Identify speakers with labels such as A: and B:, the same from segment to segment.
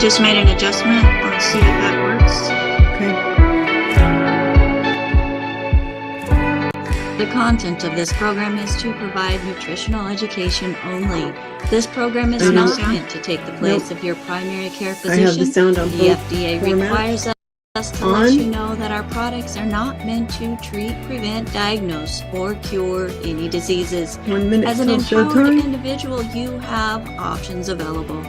A: just made an adjustment. Let's see if that works.
B: Okay. The content of this program is to provide nutritional education only. This program is not meant to take the place of your primary care physician.
C: I have the sound on
B: the
C: both
B: FDA
C: formats.
B: Requires us to let you know that our products are not meant to treat, prevent, diagnose, or cure any diseases.
C: 1 minute
B: As an
C: till
B: empowered
C: showtime.
B: individual, you have options available.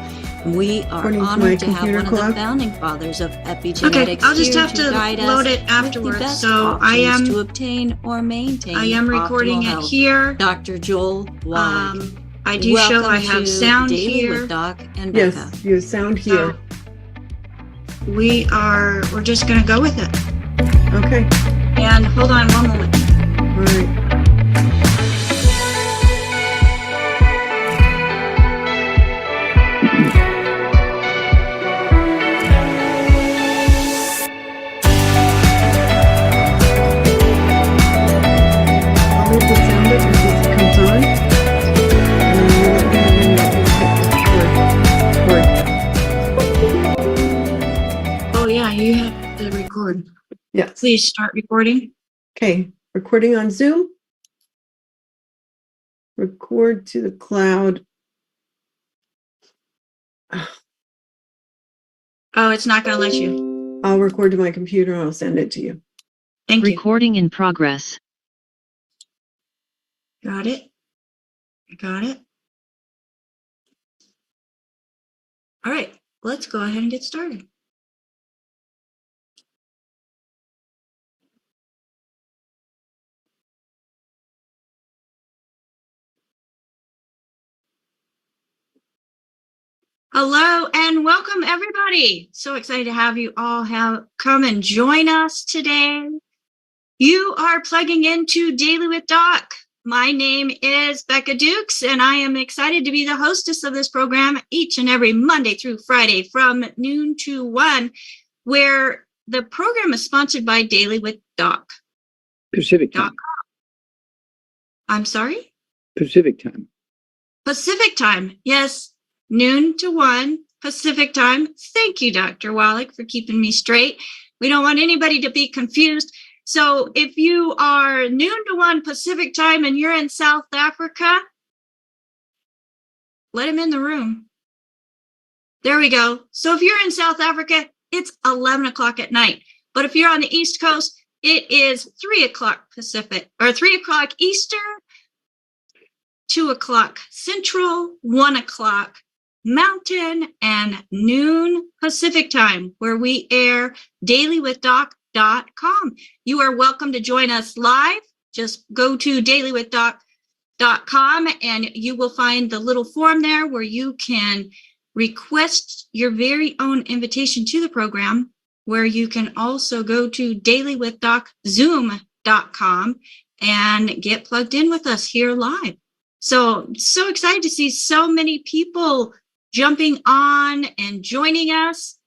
B: We are
C: According to
B: honored
C: my
B: to have
C: computer
B: one of
C: clock.
B: the founding fathers of epigenetics.
A: Okay, I'll just
B: here
A: have to
B: guide us
A: load it
B: with the
A: afterwards.
B: best
A: So I
B: options
A: am
B: to obtain or maintain
A: I am recording
B: optimal
A: it
B: health.
A: here.
B: Dr. Joel Wallach.
A: I do
B: Welcome
A: show I have
B: to
A: sound
B: Daily
A: here.
B: with Doc and Becca.
C: Yes, you have sound here.
A: So we're just gonna go with it.
C: Okay.
A: And hold on one moment.
C: All right. I'll leave the sound up until it comes on. And then you let me know when you hit record.
A: Oh yeah, you have to record.
C: Yes.
A: Please start recording.
C: Okay. Recording on Zoom. Record to the cloud.
A: Oh, it's not gonna let you.
C: I'll record to my computer and I'll send it to you.
A: Thank you.
D: Recording in progress.
A: Got it. Got it. All right, let's go ahead and get started. Hello and welcome everybody. So excited to have you all come and join us today. You are plugging into Daily with Doc. My name is Becca Dukes and I am excited to be the hostess of this program each and every Monday through Friday from noon to 1, where the program is sponsored by Daily with Doc.
E: Pacific time.
A: I'm sorry?
E: Pacific time.
A: Pacific time. Yes. Noon to 1 Pacific time. Thank you, Dr. Wallach, for keeping me straight. We don't want anybody to be confused. So if you are noon to 1 Pacific time and you're in South Africa, let him in the room. There we go. So if you're in South Africa, it's 11 o'clock at night. But if you're on the East Coast, it is 3 o'clock Pacific, or 3 o'clock Eastern, 2 o'clock Central, 1 o'clock Mountain, and noon Pacific time, where we air DailywithDoc.com. You are welcome to join us live. Just go to DailywithDoc.com and you will find the little form there where you can request your very own invitation to the program, where you can also go to DailywithDocZoom.com and get plugged in with us here live. So excited to see so many people jumping on and joining us.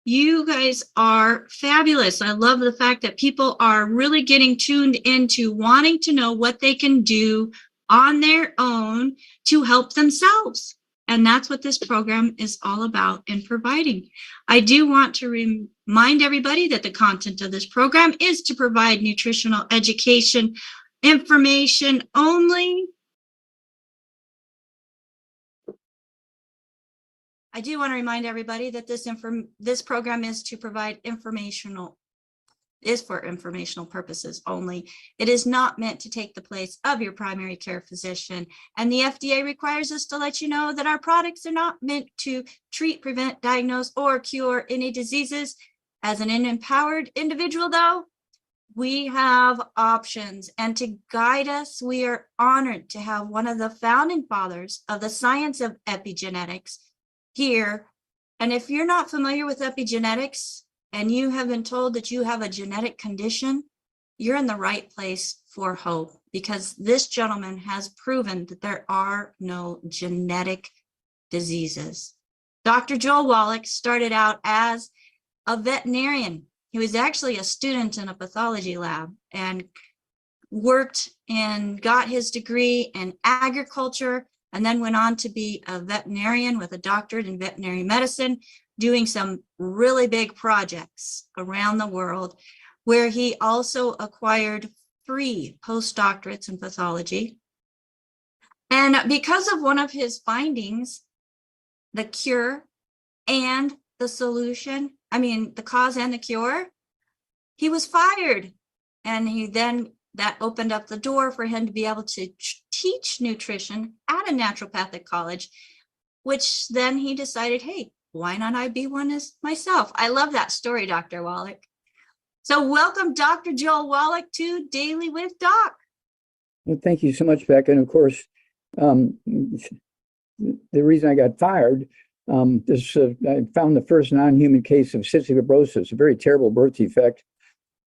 A: You guys are fabulous. I love the fact that people are really getting tuned into wanting to know what they can do on their own to help themselves. And that's what this program is all about in providing. I do want to remind everybody that the content of this program is to provide nutritional education information only. I do want to remind everybody that this program is to provide for informational purposes only. It is not meant to take the place of your primary care physician. And the FDA requires us to let you know that our products are not meant to treat, prevent, diagnose, or cure any diseases. As an empowered individual, though, we have options. And to guide us, we are honored to have one of the founding fathers of the science of epigenetics here. And if you're not familiar with epigenetics and you have been told that you have a genetic condition, you're in the right place for hope, because this gentleman has proven that there are no genetic diseases. Dr. Joel Wallach started out as a veterinarian. He was actually a student in a pathology lab and worked and got his degree in agriculture, and then went on to be a veterinarian with a doctorate in veterinary medicine, doing some really big projects around the world, where he also acquired 3 postdoctorates in pathology. And because of one of his findings, the cure and the solution, the cause and the cure, he was fired. And that opened up the door for him to be able to teach nutrition at a naturopathic college, which then he decided, hey, why not I be one as myself? I love that story, Dr. Wallach. So welcome, Dr. Joel Wallach, to Daily with Doc.
E: Well, thank you so much, Beck. And of course, the reason I got fired, I found the first non-human case of cystic fibrosis, a very terrible birth defect.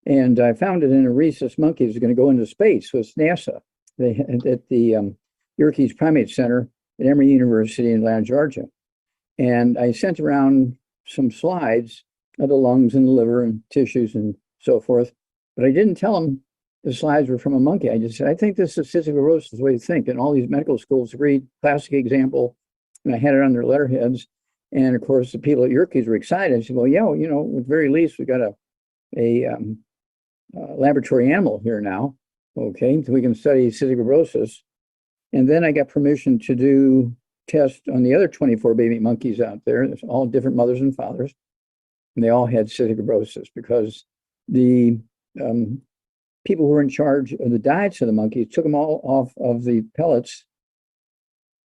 E: And I found it in a rhesus monkey that was going to go into space with NASA at the Yerkes Primate Center at Emory University in Atlanta, Georgia. And I sent around some slides of the lungs and the liver and tissues and so forth, but I didn't tell them the slides were from a monkey. I just said, I think this is cystic fibrosis, the way to think. And all these medical schools agreed, classic example, and I had it on their letterheads. And of course, the people at Yerkes were excited. I said, well, yeah, at the very least, we got a laboratory animal here now, okay, so we can study cystic fibrosis. And then I got permission to do tests on the other 24 baby monkeys out there. There's all different mothers and fathers, and they all had cystic fibrosis because the people who were in charge of the diets of the monkeys took them all off of the pellets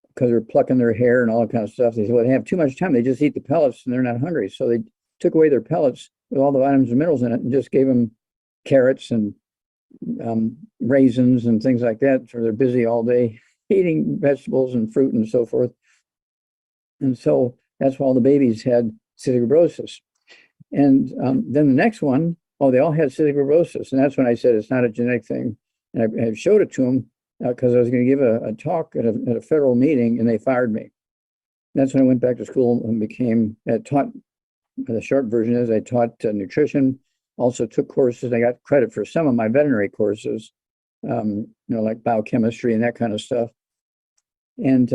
E: because they're plucking their hair and all that kind of stuff. They said, well, they have too much time. They just eat the pellets and they're not hungry. So they took away their pellets with all the vitamins and minerals in it and just gave them carrots and raisins and things like that. So they're busy all day eating vegetables and fruit and so forth. And so that's why all the babies had cystic fibrosis. And then the next one, they all had cystic fibrosis. And that's when I said it's not a genetic thing. And I showed it to them because I was going to give a talk at a federal meeting, and they fired me. That's when I went back to school and taught, the short version is I taught nutrition, also took courses. I got credit for some of my veterinary courses, like biochemistry and that kind of stuff. And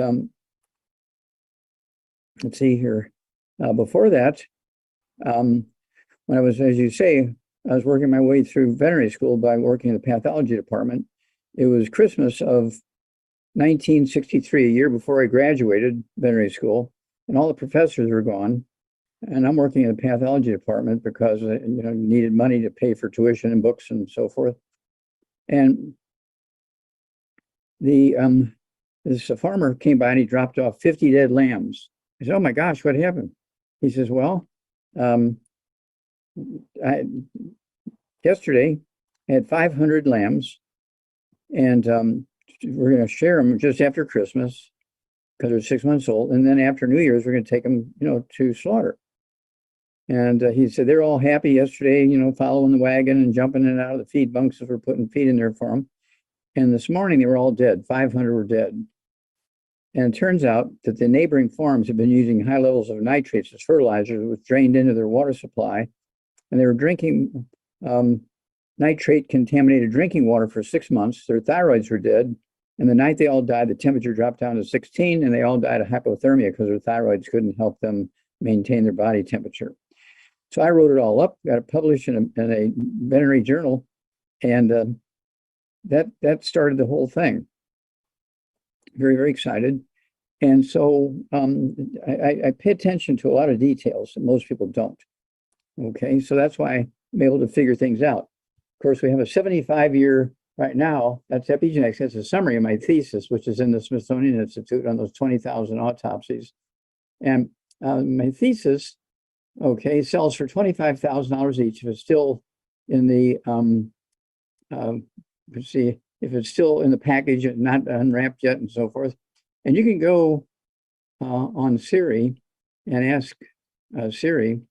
E: let's see here. Before that, when I was, as you say, I was working my way through veterinary school by working in the pathology department. It was Christmas of 1963, a year before I graduated veterinary school, and all the professors were gone. And I'm working in the pathology department because I needed money to pay for tuition and books and so forth. And this farmer came by and he dropped off 50 dead lambs. I said, oh my gosh, what happened? He says, well, yesterday I had 500 lambs, and we're going to share them just after Christmas because they're 6 months old. And then after New Year's, we're going to take them, to slaughter. And he said they're all happy yesterday, following the wagon and jumping in and out of the feed bunks as we're putting feed in there for them. And this morning they were all dead. 500 were dead. And it turns out that the neighboring farms have been using high levels of nitrates as fertilizers, which drained into their water supply. And they were drinking nitrate contaminated drinking water for 6 months. Their thyroids were dead. And the night they all died, the temperature dropped down to 16, and they all died of hypothermia because their thyroids couldn't help them maintain their body temperature. So I wrote it all up, got it published in a veterinary journal, and that started the whole thing. Very, very excited. And so I pay attention to a lot of details that most people don't. Okay, so that's why I'm able to figure things out. Of course, we have a 75-year right now. That's epigenetics. That's a summary of my thesis, which is in the Smithsonian Institute on those 20,000 autopsies. And my thesis, sells for $25,000 each if it's still in the let's see, if it's still in the package and not unwrapped yet and so forth. And you can go on Siri and ask Siri,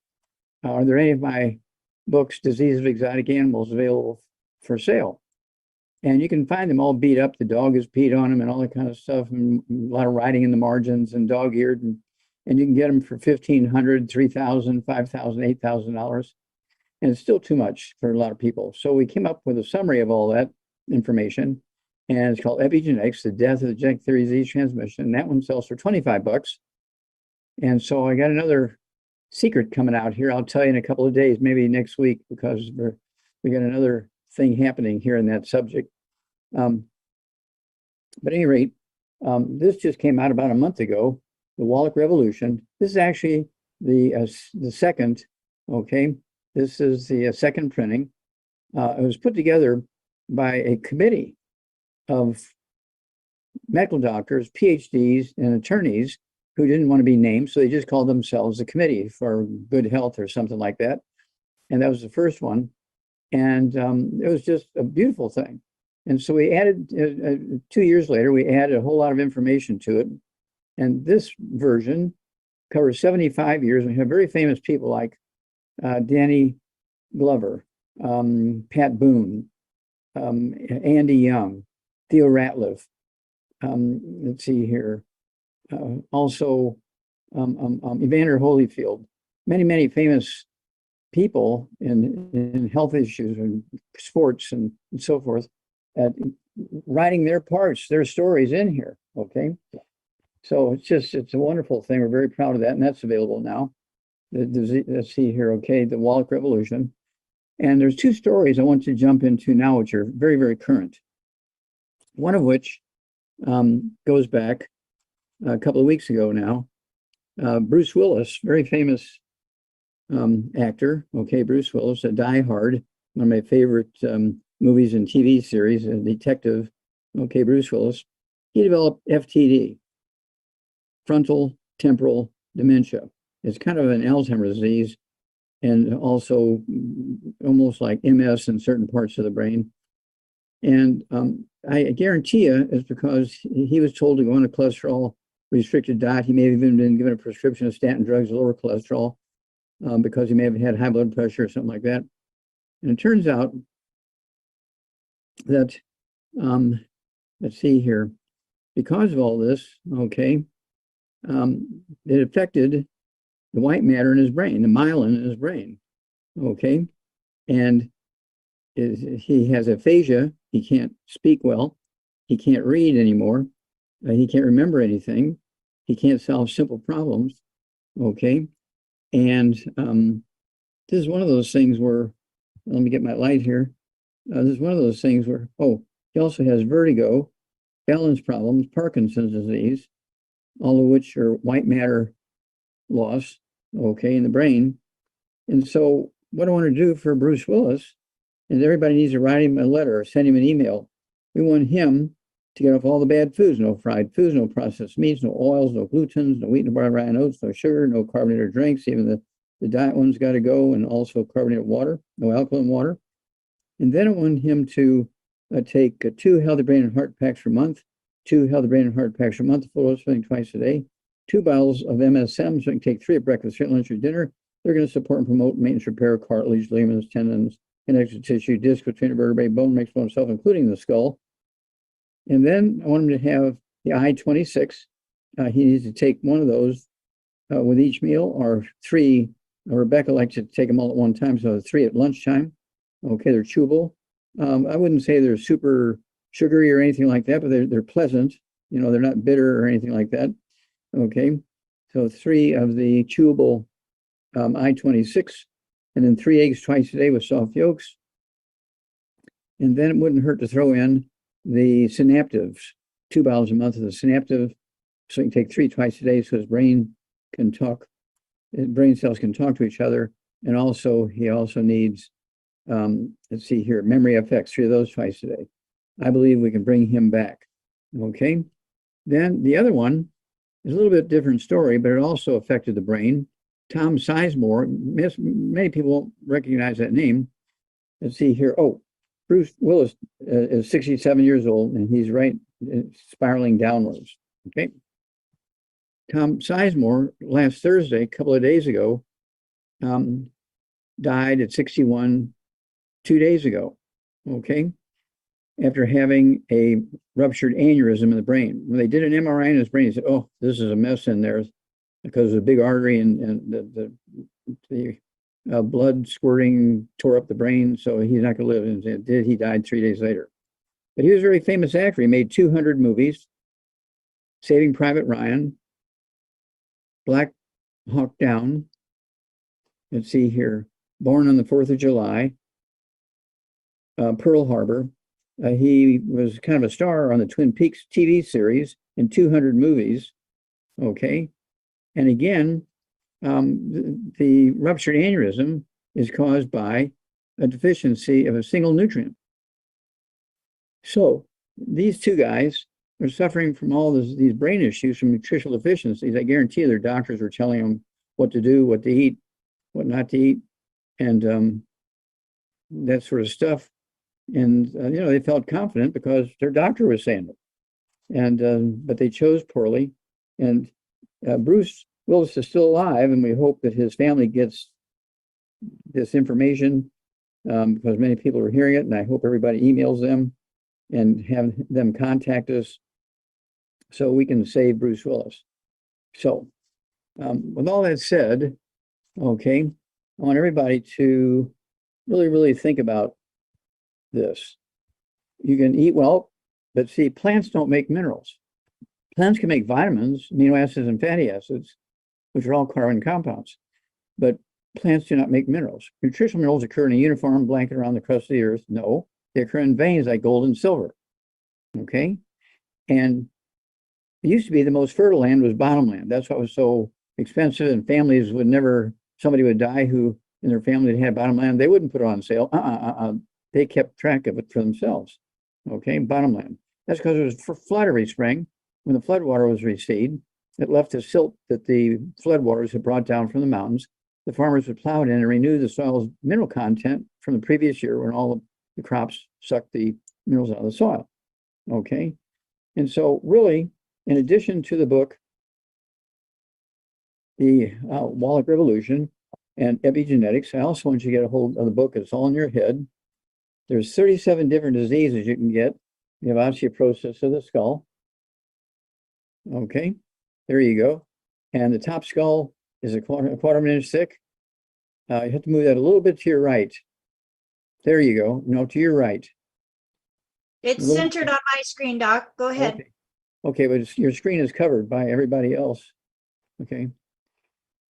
E: are there any of my books, Disease of Exotic Animals, available for sale? And you can find them all beat up. The dog is peed on them and all that kind of stuff, and a lot of writing in the margins and dog-eared. And you can get them for $1,500, $3,000, $5,000, $8,000. And it's still too much for a lot of people. So we came up with a summary of all that information, and it's called Epigenetics, the Death of the Genetic Theory of Disease Transmission. And that one sells for $25. And so I got another secret coming out here. I'll tell you in a couple of days, maybe next week, because we got another thing happening here in that subject. But at any rate, this just came out about a month ago, the Wallach Revolution. This is actually the second, okay? This is the second printing. It was put together by a committee of medical doctors, PhDs, and attorneys who didn't want to be named, so they just called themselves the Committee for Good Health or something like that. And that was the first one. And it was just a beautiful thing. And so we added, 2 years later, we added a whole lot of information to it. And this version covers 75 years. We have very famous people like Danny Glover, Pat Boone, Andy Young, Theo Ratliff. Let's see here. Also, Evander Holyfield, many famous people in health issues and sports and so forth, writing their parts, their stories in here. Okay, so it's a wonderful thing. We're very proud of that, and that's available now. Let's see here. Okay, the Wallach Revolution, and there's two stories I want to jump into now, which are very current. One of which goes back a couple of weeks ago now. Bruce Willis, very famous actor. Okay, Bruce Willis, a Die Hard, one of my favorite movies and TV series, a detective. Okay, Bruce Willis. He developed FTD, frontal temporal dementia. It's kind of an Alzheimer's disease and also almost like MS in certain parts of the brain. And I guarantee you it's because he was told to go on a cholesterol restricted diet. He may have even been given a prescription of statin drugs to lower cholesterol because he may have had high blood pressure or something like that. And it turns out that, let's see here, because of all this, okay, it affected the white matter in his brain, the myelin in his brain, okay? And he has aphasia. He can't speak well. He can't read anymore. He can't remember anything. He can't solve simple problems, okay? And this is one of those things where, let me get my light here. This is one of those things where, he also has vertigo, balance problems, Parkinson's disease, all of which are white matter loss, okay, in the brain. And so what I want to do for Bruce Willis is everybody needs to write him a letter or send him an email. We want him to get off all the bad foods, no fried foods, no processed meats, no oils, no glutens, no wheat, no barley, rye, and oats, no sugar, no carbonated drinks. Even the diet one's got to go, and also carbonated water, no alkaline water. And then I want him to take 2 healthy brain and heart packs per month, 2 healthy brain and heart packs per month, full dose filling twice a day, 2 bottles of MSM, so you can take 3 at breakfast, lunch, or dinner. They're going to support and promote maintenance, repair, cartilage, ligaments, tendons, connective tissue, disc between the vertebrae, bone mixed bone itself, including the skull. And then I want him to have the I-26. He needs to take one of those with each meal, or 3. Rebecca likes to take them all at one time, so 3 at lunchtime. Okay, they're chewable. I wouldn't say they're super sugary or anything like that, but they're pleasant. You know, they're not bitter or anything like that. Okay, so 3 of the chewable I-26, and then 3 eggs twice a day with soft yolks. And then it wouldn't hurt to throw in the synaptives, 2 bottles a month of the synaptive, so you can take 3 twice a day so his brain can talk, his brain cells can talk to each other. And also, he also needs, let's see here, memory FX, 3 of those twice a day. I believe we can bring him back. Okay. Then the other one is a little bit different story, but it also affected the brain. Tom Sizemore, many people won't recognize that name. Let's see here. Bruce Willis is 67 years old, and he's spiraling downwards. Okay. Tom Sizemore, last Thursday, a couple of days ago, died at 61 2 days ago. Okay. After having a ruptured aneurysm in the brain. When they did an MRI in his brain, he said, this is a mess in there because the big artery and the blood squirting tore up the brain, so he's not going to live. And he died 3 days later. But he was a very famous actor. He made 200 movies, Saving Private Ryan, Black Hawk Down, let's see here, born on the 4th of July, Pearl Harbor. He was kind of a star on the Twin Peaks TV series in 200 movies. Okay. And again, the ruptured aneurysm is caused by a deficiency of a single nutrient. So these two guys are suffering from all these brain issues from nutritional deficiencies. I guarantee their doctors were telling them what to do, what to eat, what not to eat, and that sort of stuff. And, they felt confident because their doctor was saying it. And, but they chose poorly. And Bruce Willis is still alive, and we hope that his family gets this information because many people are hearing it, and I hope everybody emails them and have them contact us so we can save Bruce Willis. So with all that said, okay, I want everybody to really, really think about this. You can eat well, but see, plants don't make minerals. Plants can make vitamins, amino acids, and fatty acids, which are all carbon compounds, but plants do not make minerals. Nutritional minerals occur in a uniform blanket around the crust of the earth. No, they occur in veins like gold and silver. Okay, and it used to be the most fertile land was bottomland. That's why it was so expensive, and families would never, somebody would die who in their family had bottomland, they wouldn't put it on sale. They kept track of it for themselves. Okay, bottomland. That's because it was flood every spring. When the floodwater was recede, it left the silt that the floodwaters had brought down from the mountains. The farmers would plow it in and renew the soil's mineral content from the previous year when all of the crops sucked the minerals out of the soil. Okay, and so really, in addition to the book, the Wallach Revolution and epigenetics, I also want you to get a hold of the book. It's all in your head. There's 37 different diseases you can get. You have osteoporosis of the skull. Okay, there you go. And the top skull is a quarter of an inch thick. You have to move that a little bit to your right. There you go. No, to your right.
A: It's centered on my screen, Doc. Go ahead.
E: Okay, but your screen is covered by everybody else. Okay.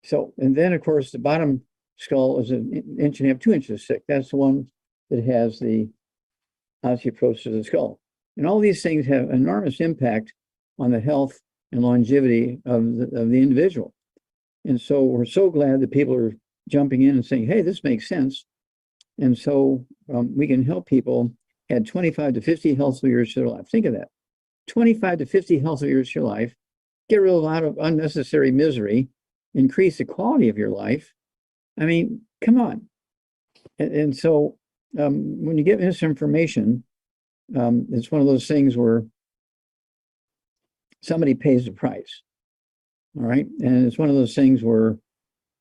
E: So, and then of course the bottom skull is an inch and a half, 2 inches thick. That's the one that has the osteoporosis of the skull. And all these things have enormous impact on the health and longevity of the individual. And so we're so glad that people are jumping in and saying, hey, this makes sense. And so we can help people add 25 to 50 healthy years to their life. Think of that. 25 to 50 healthy years to your life, get rid of a lot of unnecessary misery, increase the quality of your life. I mean, come on. And so when you get this information, it's one of those things where somebody pays the price. All right. And it's one of those things where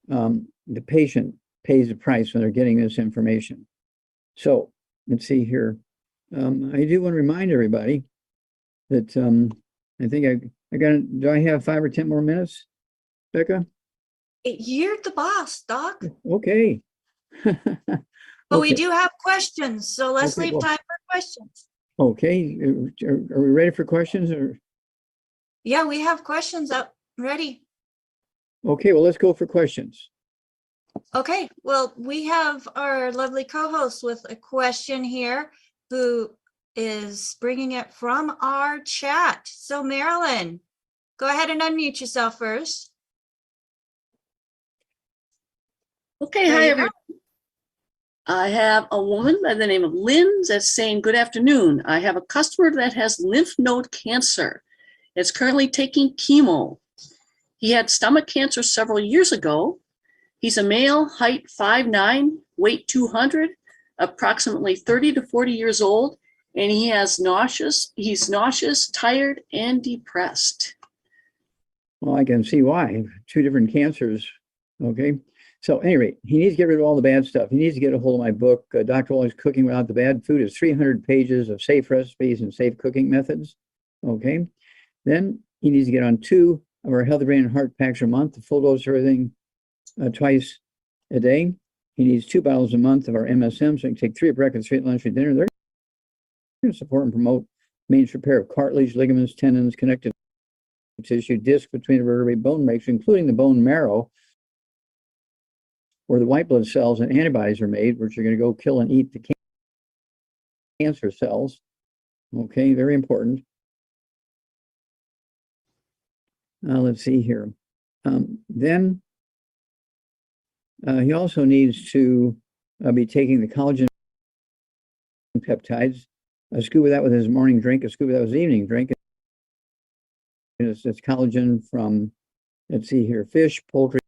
E: the patient pays the price when they're getting this information. So let's see here. I do want to remind everybody that I think do I have 5 or 10 more minutes, Becca?
A: You're the boss, Doc.
E: Okay.
A: But we do have questions, so let's leave time for questions.
E: Okay. Are we ready for questions? Or?
A: Yeah, we have questions up ready.
E: Okay, well, let's go for questions.
A: Okay, well, we have our lovely co-host with a question here who is bringing it from our chat. So Marilyn, go ahead and unmute yourself first.
D: Okay, hi everyone. I have a woman by the name of Lynn that's saying, good afternoon. I have a customer that has lymph node cancer. It's currently taking chemo. He had stomach cancer several years ago. He's a male, height 5'9", weight 200, approximately 30 to 40 years old, and he has nauseous. He's nauseous, tired, and depressed.
E: Well, I can see why. 2 different cancers. Okay. So at any rate, he needs to get rid of all the bad stuff. He needs to get a hold of my book, Dr. Waller's Cooking Without the Bad Food. It's 300 pages of safe recipes and safe cooking methods. Okay. Then he needs to get on 2 of our Healthy Brain and Heart packs a month, the full dose of everything twice a day. He needs 2 bottles a month of our MSM, so he can take 3 at breakfast, 3 at lunch, 3 at dinner. They're going to support and promote maintenance repair of cartilage, ligaments, tendons, connective tissue, disc between the vertebrae, bone breaks, including the bone marrow. where the white blood cells and antibodies are made, which are going to go kill and eat the cancer cells. Okay, very important. Let's see here. Then he also needs to be taking the collagen peptides, a scoop of that with his morning drink, a scoop of that with his evening drink. It's collagen from, let's see here, fish, poultry,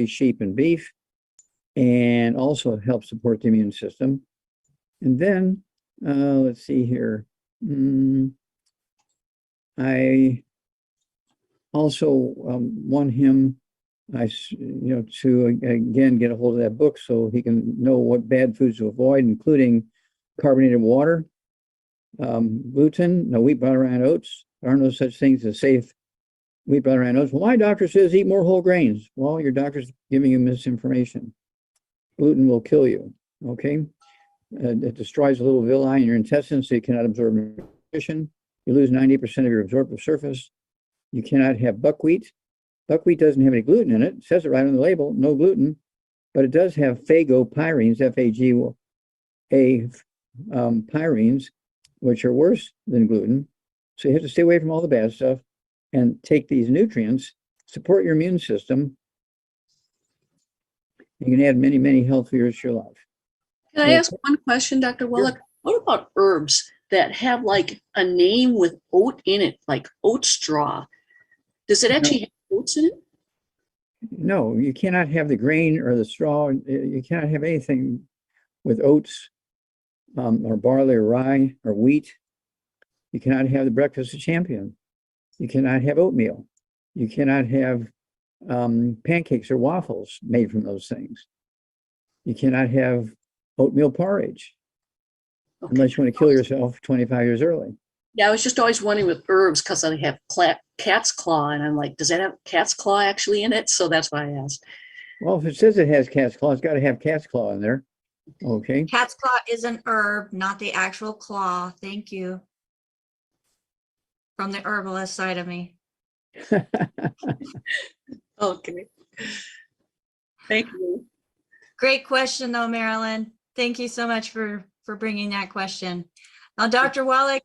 E: sheep, and beef, and also helps support the immune system. And then, let's see here. I also want him, to again get a hold of that book so he can know what bad foods to avoid, including carbonated water, gluten, no wheat, butter, and oats. There are no such things as safe wheat, butter, and oats. Well, my doctor says eat more whole grains. Well, your doctor's giving you misinformation. Gluten will kill you. Okay, it destroys the little villi in your intestines, so you cannot absorb nutrition. You lose 90% of your absorptive surface. You cannot have buckwheat. Buckwheat doesn't have any gluten in it. It says it right on the label, no gluten, but it does have phagopyrines, F-A-G-A pyrines, which are worse than gluten. So you have to stay away from all the bad stuff and take these nutrients, support your immune system. You can add many, many health years to your life.
D: Can I ask one question, Dr. Wallach? What about herbs that have like a name with oat in it, like oat straw? Does it actually have oats in it?
E: No, you cannot have the grain or the straw. You cannot have anything with oats or barley or rye or wheat. You cannot have the breakfast of champion. You cannot have oatmeal. You cannot have pancakes or waffles made from those things. You cannot have oatmeal porridge unless you want to kill yourself 25 years early.
D: Yeah, I was just always wondering with herbs because I have cat's claw, and I'm like, does that have cat's claw actually in it? So that's why I asked.
E: Well, if it says it has cat's claw, it's got to have cat's claw in there. Okay.
A: Cat's claw is an herb, not the actual claw. Thank you. From the herbalist side of me.
D: Okay. Thank you.
A: Great question though, Marilyn. Thank you so much for bringing that question. Now, Dr. Wallach,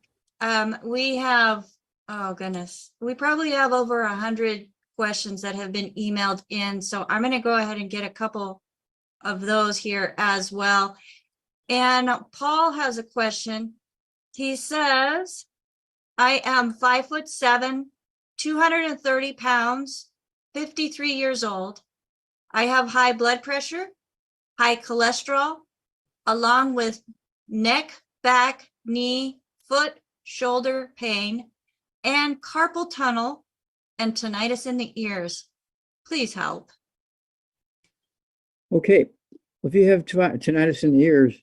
A: we have, oh goodness, we probably have over 100 questions that have been emailed in. So I'm going to go ahead and get a couple of those here as well. And Paul has a question. He says, I am 5'7", 230 pounds, 53 years old. I have high blood pressure, high cholesterol, along with neck, back, knee, foot, shoulder pain, and carpal tunnel and tinnitus in the ears. Please help.
E: Okay. If you have tinnitus in the ears,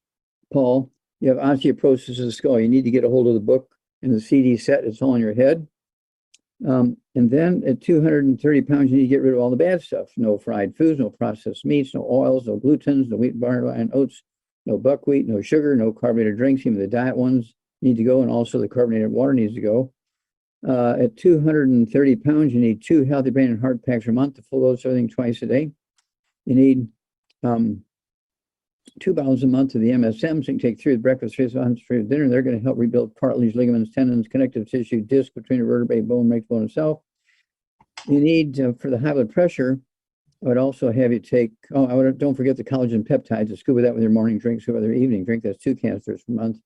E: Paul, you have osteoporosis of the skull. You need to get a hold of the book and the CD set. It's all in your head. And then at 230 pounds, you need to get rid of all the bad stuff. No fried foods, no processed meats, no oils, no glutens, no wheat, barley, and oats, no buckwheat, no sugar, no carbonated drinks. Even the diet ones need to go, and also the carbonated water needs to go. At 230 pounds, you need 2 healthy brain and heart packs a month to full dose everything twice a day. You need 2 bottles a month of the MSM, so you can take 3 at breakfast, 3 at dinner. They're going to help rebuild cartilage, ligaments, tendons, connective tissue, disc between the vertebrae, bone, makes bone itself. You need, for the high blood pressure, I would also have you take, don't forget the collagen peptides, a scoop of that with your morning drink, scoop with your evening drink. That's 2 canisters per month.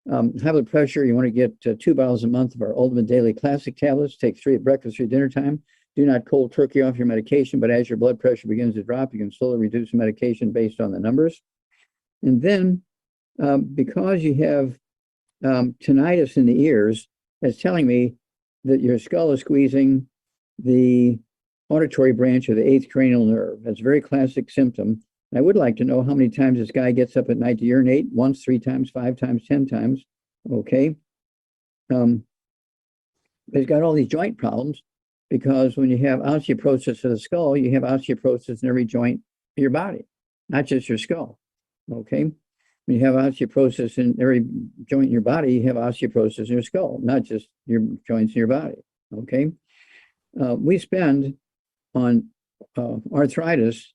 E: High blood pressure, you want to get 2 bottles a month of our Ultimate Daily Classic tablets. Take 3 at breakfast or dinner time. Do not cold turkey off your medication, but as your blood pressure begins to drop, you can slowly reduce the medication based on the numbers. And then, because you have tinnitus in the ears, that's telling me that your skull is squeezing the auditory branch of the 8th cranial nerve. That's a very classic symptom. And I would like to know how many times this guy gets up at night to urinate. Once, 3 times, 5 times, 10 times. Okay. But he's got all these joint problems because when you have osteoporosis of the skull, you have osteoporosis in every joint of your body, not just your skull. Okay. When you have osteoporosis in every joint in your body, you have osteoporosis in your skull, not just your joints in your body. Okay. We spend on arthritis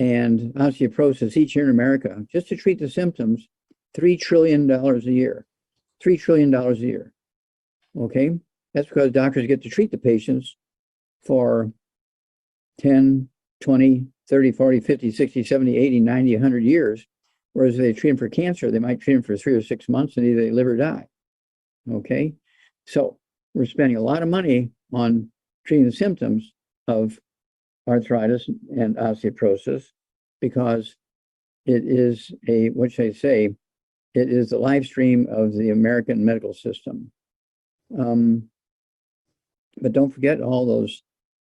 E: and osteoporosis each year in America, just to treat the symptoms, $3 trillion a year. $3 trillion a year. Okay? That's because doctors get to treat the patients for 10, 20, 30, 40, 50, 60, 70, 80, 90, 100 years. Whereas if they treat them for cancer, they might treat them for 3 or 6 months and either they live or die. Okay? So we're spending a lot of money on treating the symptoms of arthritis and osteoporosis because it is what should I say, it is the live stream of the American medical system. But don't forget all those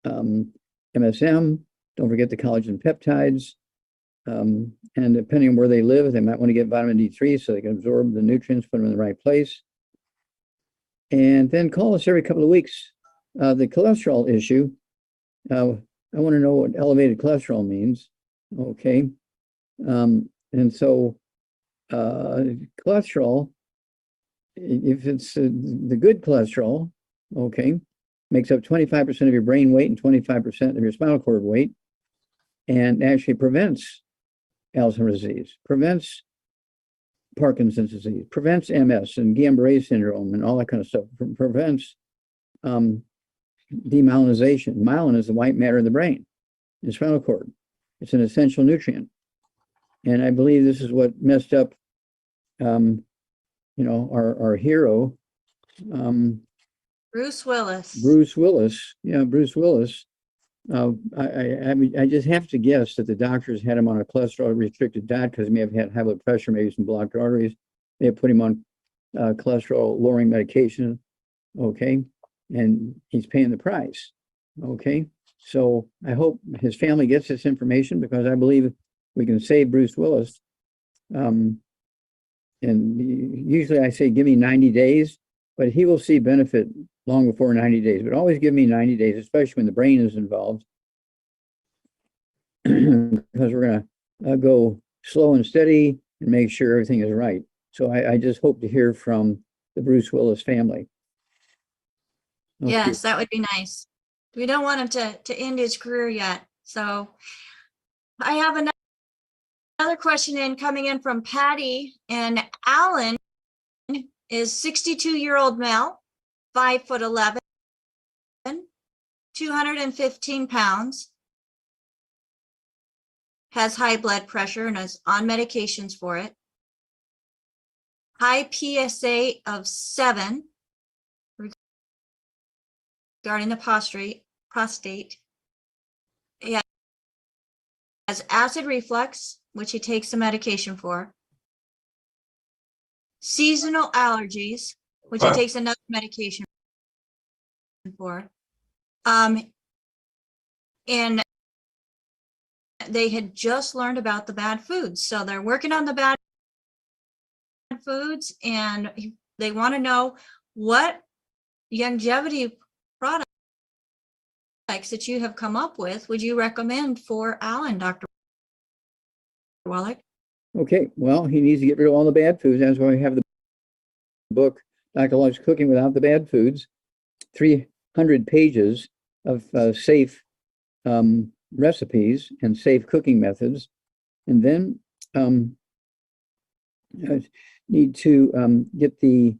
E: MSM, don't forget the collagen peptides, and depending on where they live, they might want to get vitamin D3 so they can absorb the nutrients, put them in the right place. And then call us every couple of weeks. The cholesterol issue, I want to know what elevated cholesterol means. Okay. And so cholesterol, if it's the good cholesterol, okay, makes up 25% of your brain weight and 25% of your spinal cord weight, and actually prevents Alzheimer's disease, prevents Parkinson's disease, prevents MS and Guillain-Barré syndrome and all that kind of stuff, prevents demyelinization. Myelin is the white matter in the brain, in the spinal cord. It's an essential nutrient. And I believe this is what messed up, our hero,
A: Bruce Willis.
E: Bruce Willis. Yeah, Bruce Willis. I just have to guess that the doctors had him on a cholesterol restricted diet because he may have had high blood pressure, maybe some blocked arteries. They have put him on cholesterol lowering medication. Okay. And he's paying the price. Okay. So I hope his family gets this information because I believe we can save Bruce Willis. And usually I say, give me 90 days, but he will see benefit long before 90 days, but always give me 90 days, especially when the brain is involved, because we're going to go slow and steady and make sure everything is right. So I just hope to hear from the Bruce Willis family. Okay.
A: Yes, that would be nice. We don't want him to end his career yet. So I have another question coming in from Patty, and Alan is 62-year-old male, 5'11", 215 pounds, has high blood pressure and is on medications for it. High PSA of 7 regarding the prostate. He has acid reflux, which he takes some medication for. Seasonal allergies, which he takes another medication for. And they had just learned about the bad foods. So they're working on the bad foods, and they want to know what longevity products that you have come up with would you recommend for Alan, Dr. Wallach?
E: Okay, well, he needs to get rid of all the bad foods. That's why we have the book, Dr. Wallach's Cooking Without the Bad Foods, 300 pages of safe recipes and safe cooking methods. And then need to get the,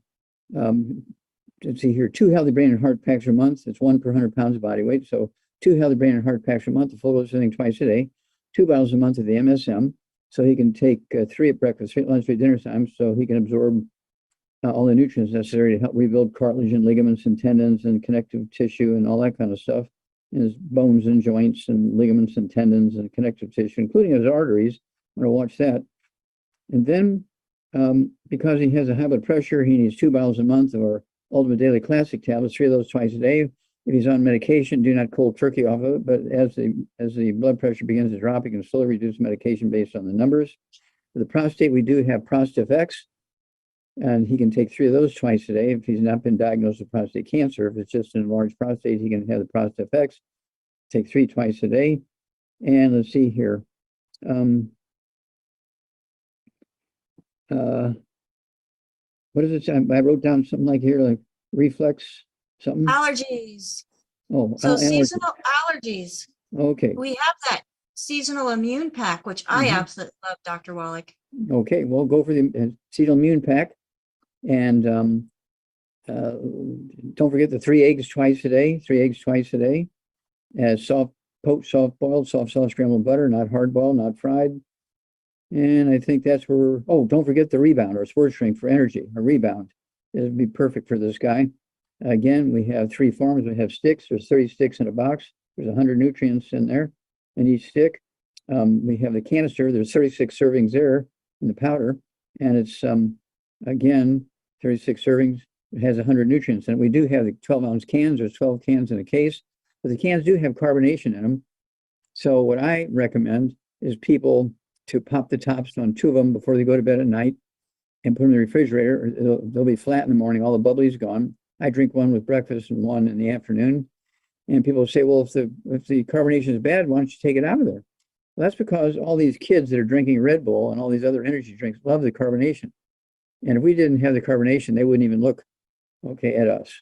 E: let's see here, 2 healthy brain and heart packs a month. It's 1 per 100 pounds of body weight. So 2 healthy brain and heart packs a month, the full dose of thing twice a day, 2 bottles a month of the MSM. So he can take 3 at breakfast, 3 at lunch, 3 at dinner time, so he can absorb all the nutrients necessary to help rebuild cartilage and ligaments and tendons and connective tissue and all that kind of stuff in his bones and joints and ligaments and tendons and connective tissue, including his arteries. I'm going to watch that. And then because he has a high blood pressure, he needs 2 bottles a month of our Ultimate Daily Classic tablets, 3 of those twice a day. If he's on medication, do not cold turkey off of it, but as the blood pressure begins to drop, he can slowly reduce medication based on the numbers. For the prostate, we do have ProstFX, and he can take 3 of those twice a day if he's not been diagnosed with prostate cancer. If it's just an enlarged prostate, he can have the ProstFX, take 3 twice a day. And let's see here. What is it? I wrote down something like here, like reflex, something.
A: Allergies.
E: Oh,
A: So seasonal allergies.
E: Okay.
A: We have that seasonal immune pack, which I absolutely love, Dr. Wallach.
E: Okay, we'll go for the seasonal immune pack. And don't forget the 3 eggs twice a day, 3 eggs twice a day. As poached, soft boiled, soft scrambled butter, not hard boiled, not fried. And I think that's where, oh, don't forget the rebound or sports drink for energy, a rebound. It would be perfect for this guy. Again, we have 3 forms. We have sticks. There's 30 sticks in a box. There's 100 nutrients in there in each stick. We have the canister. There's 36 servings there in the powder. And it's, again, 36 servings. It has 100 nutrients. And we do have the 12-ounce cans. There's 12 cans in a case. But the cans do have carbonation in them. So what I recommend is people to pop the tops on 2 of them before they go to bed at night and put them in the refrigerator. They'll be flat in the morning. All the bubbly's gone. I drink one with breakfast and one in the afternoon. And people say, well, if the carbonation is bad, why don't you take it out of there? Well, that's because all these kids that are drinking Red Bull and all these other energy drinks love the carbonation. And if we didn't have the carbonation, they wouldn't even look, okay, at us.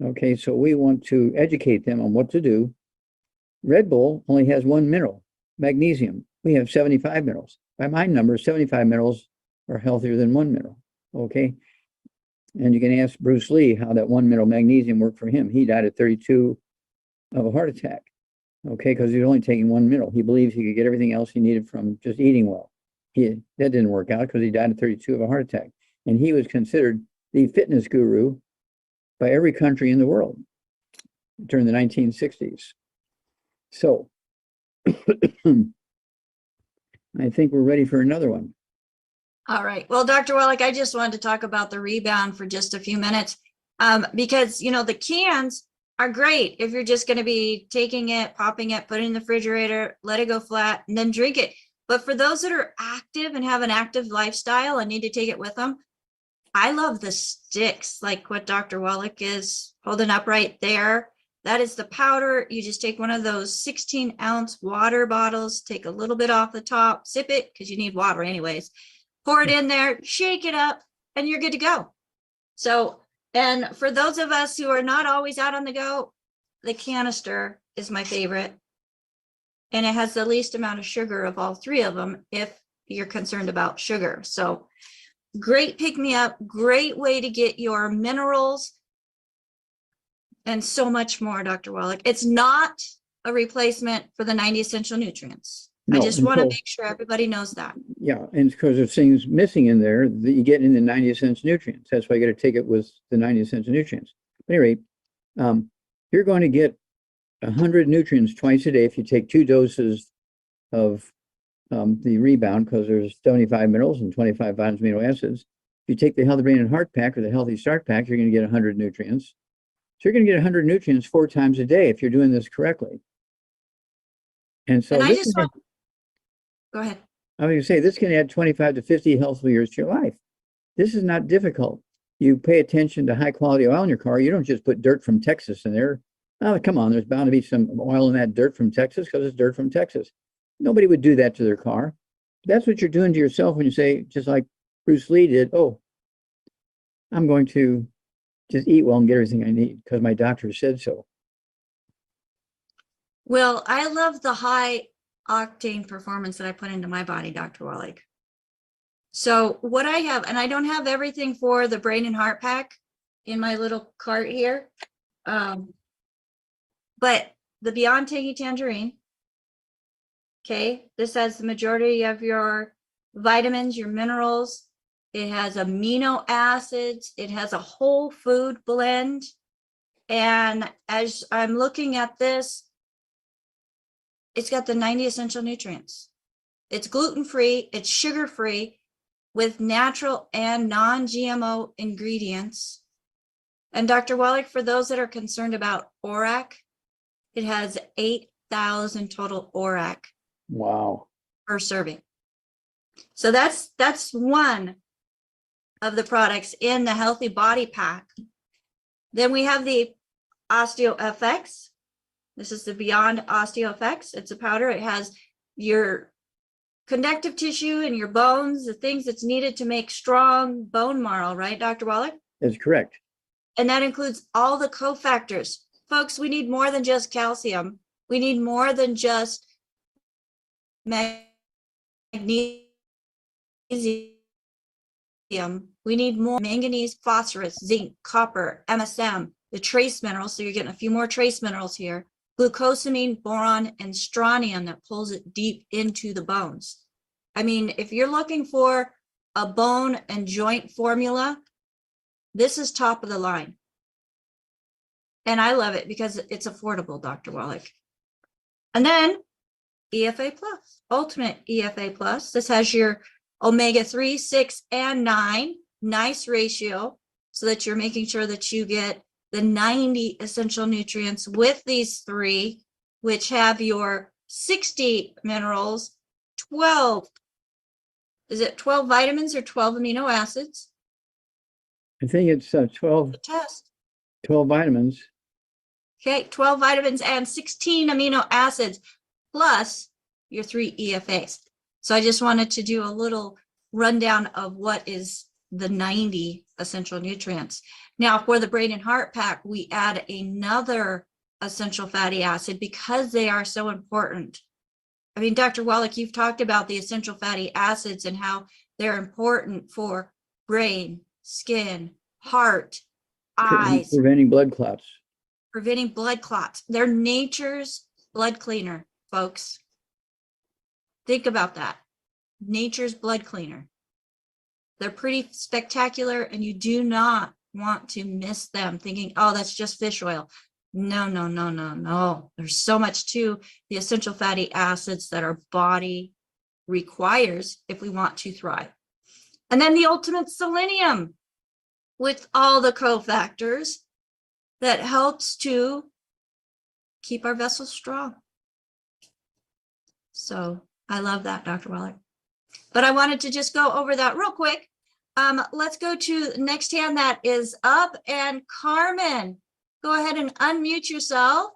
E: Okay, so we want to educate them on what to do. Red Bull only has 1 mineral, magnesium. We have 75 minerals. By my numbers, 75 minerals are healthier than 1 mineral. Okay. And you can ask Bruce Lee how that 1 mineral magnesium worked for him. He died at 32 of a heart attack. Okay, because he was only taking 1 mineral. He believes he could get everything else he needed from just eating well. That didn't work out because he died at 32 of a heart attack. And he was considered the fitness guru by every country in the world during the 1960s. So I think we're ready for another one.
A: All right. Well, Dr. Wallach, I just wanted to talk about the rebound for just a few minutes because, you know, the cans are great if you're just going to be taking it, popping it, put it in the refrigerator, let it go flat, and then drink it. But for those that are active and have an active lifestyle and need to take it with them, I love the sticks, like what Dr. Wallach is holding up right there. That is the powder. You just take one of those 16-ounce water bottles, take a little bit off the top, sip it because you need water anyways. Pour it in there, shake it up, and you're good to go. So, and for those of us who are not always out on the go, the canister is my favorite. And it has the least amount of sugar of all 3 of them if you're concerned about sugar. So great pick-me-up, great way to get your minerals and so much more, Dr. Wallach. It's not a replacement for the 90 essential nutrients.
E: No,
A: I just want to make sure everybody knows that.
E: Yeah, and because there's things missing in there that you get in the 90 essential nutrients. That's why you got to take it with the 90 essential nutrients. But anyway, you're going to get 100 nutrients twice a day if you take 2 doses of the rebound, because there's 75 minerals and 25 vitamins, amino acids. If you take the Healthy Brain and Heart Pack or the Healthy Start Pack, you're going to get 100 nutrients. So you're going to get 100 nutrients 4 times a day if you're doing this correctly. And so
A: And I just want, go ahead.
E: I was going to say, this can add 25 to 50 healthful years to your life. This is not difficult. You pay attention to high quality oil in your car. You don't just put dirt from Texas in there. Oh, come on, there's bound to be some oil in that dirt from Texas because it's dirt from Texas. Nobody would do that to their car. That's what you're doing to yourself when you say, just like Bruce Lee did, oh, I'm going to just eat well and get everything I need because my doctor said so.
A: Well, I love the high octane performance that I put into my body, Dr. Wallach. So what I have, and I don't have everything for the Brain and Heart Pack in my little cart here, but the Beyond Tangy Tangerine, okay, this has the majority of your vitamins, your minerals. It has amino acids. It has a whole food blend. And as I'm looking at this, it's got the 90 essential nutrients. It's gluten-free, it's sugar-free with natural and non-GMO ingredients. And Dr. Wallach, for those that are concerned about ORAC, it has 8,000 total ORAC.
E: Wow.
A: Per serving. So that's one of the products in the Healthy Body Pack. Then we have the OsteoFX. This is the Beyond OsteoFX. It's a powder. It has your connective tissue and your bones, the things that's needed to make strong bone marrow, right, Dr. Wallach?
E: That's correct.
A: And that includes all the cofactors. Folks, we need more than just calcium. We need more than just magnesium. We need more manganese, phosphorus, zinc, copper, MSM, the trace minerals. So you're getting a few more trace minerals here. Glucosamine, boron, and strontium that pulls it deep into the bones. I mean, if you're looking for a bone and joint formula, this is top of the line. And I love it because it's affordable, Dr. Wallach. And then EFA Plus, Ultimate EFA Plus. This has your omega-3, 6, and 9. Nice ratio so that you're making sure that you get the 90 essential nutrients with these 3, which have your 60 minerals, 12. Is it 12 vitamins or 12 amino acids?
E: I think it's 12,
A: The test.
E: 12 vitamins.
A: Okay, 12 vitamins and 16 amino acids, plus your 3 EFAs. So I just wanted to do a little rundown of what is the 90 essential nutrients. Now, for the brain and heart pack, we add another essential fatty acid because they are so important. I mean, Dr. Wallach, you've talked about the essential fatty acids and how they're important for brain, skin, heart, eyes.
E: Preventing blood clots.
A: Preventing blood clots. They're nature's blood cleaner, folks. Think about that. Nature's blood cleaner. They're pretty spectacular, and you do not want to miss them thinking, oh, that's just fish oil. No, no, no, no, no. There's so much to the essential fatty acids that our body requires if we want to thrive. And then the ultimate selenium with all the cofactors that helps to keep our vessels strong. So I love that, Dr. Wallach. But I wanted to just go over that real quick. Let's go to the next hand that is up. And Carmen, go ahead and unmute yourself.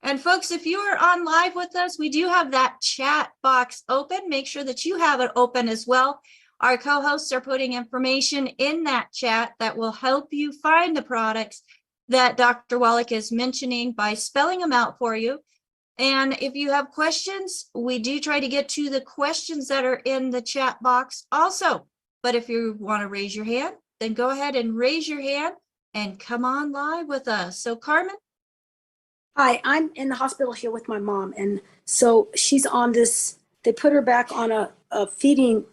A: And folks, if you are on live with us, we do have that chat box open. Make sure that you have it open as well. Our co-hosts are putting information in that chat that will help you find the products that Dr. Wallach is mentioning by spelling them out for you. And if you have questions, we do try to get to the questions that are in the chat box also. But if you want to raise your hand, then go ahead and raise your hand and come on live with us. So Carmen?
F: Hi, I'm in the hospital here with my mom. And so she's on this, they put her back on a feeding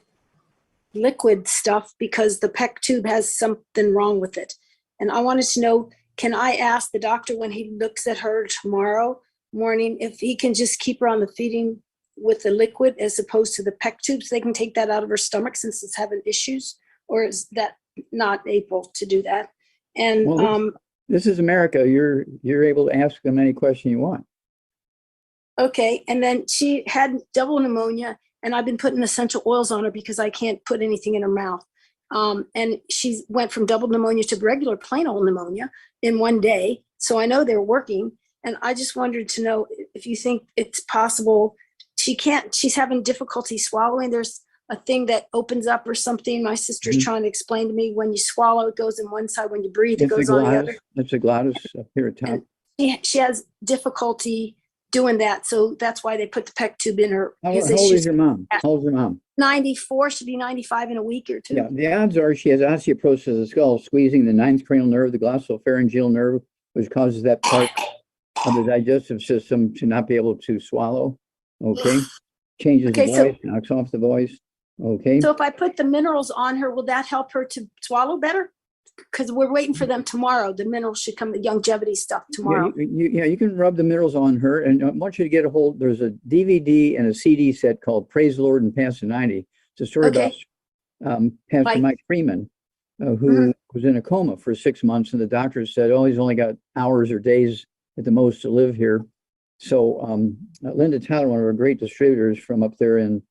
F: liquid stuff because the PEC tube has something wrong with it. And I wanted to know, can I ask the doctor when he looks at her tomorrow morning if he can just keep her on the feeding with the liquid as opposed to the PEC tubes? They can take that out of her stomach since it's having issues, or is that not able to do that? And
E: well, this is America. You're able to ask them any question you want.
F: okay. And then she had double pneumonia, and I've been putting essential oils on her because I can't put anything in her mouth. And she went from double pneumonia to regular plain old pneumonia in one day. So I know they're working. And I just wanted to know if you think it's possible. She's having difficulty swallowing. There's a thing that opens up or something. My sister's trying to explain to me, when you swallow, it goes in one side. When you breathe, it goes on the other.
E: It's a glottis up here at top.
F: And she has difficulty doing that. So that's why they put the PEC tube in her.
E: How old is your mom? How old is your mom?
F: 94, should be 95 in a week or two.
E: Yeah, the odds are she has osteoporosis of the skull, squeezing the 9th cranial nerve, the glossopharyngeal nerve, which causes that part of the digestive system to not be able to swallow. Okay. Changes the voice, knocks off the voice. Okay.
F: So if I put the minerals on her, will that help her to swallow better? Because we're waiting for them tomorrow. The minerals should come, the longevity stuff tomorrow.
E: Yeah, you can rub the minerals on her. And I want you to get a hold. There's a DVD and a CD set called Praise the Lord and Past the 90. It's a story about Pastor Mike Freeman, who was in a coma for 6 months. And the doctors said, oh, he's only got hours or days at the most to live here. So Linda Tyler, one of our great distributors from up there in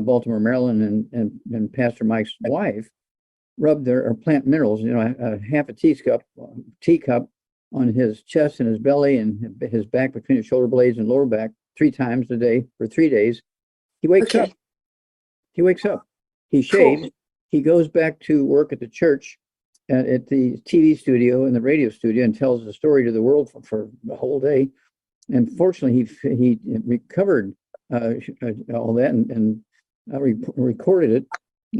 E: Baltimore, Maryland, and Pastor Mike's wife, rubbed their plant minerals, half a teacup on his chest and his belly and his back between his shoulder blades and lower back 3 times a day for 3 days. He wakes up. He shaves. Cool. He goes back to work at the church, at the TV studio and the radio studio, and tells the story to the world for the whole day. And fortunately, he recovered all that and recorded it.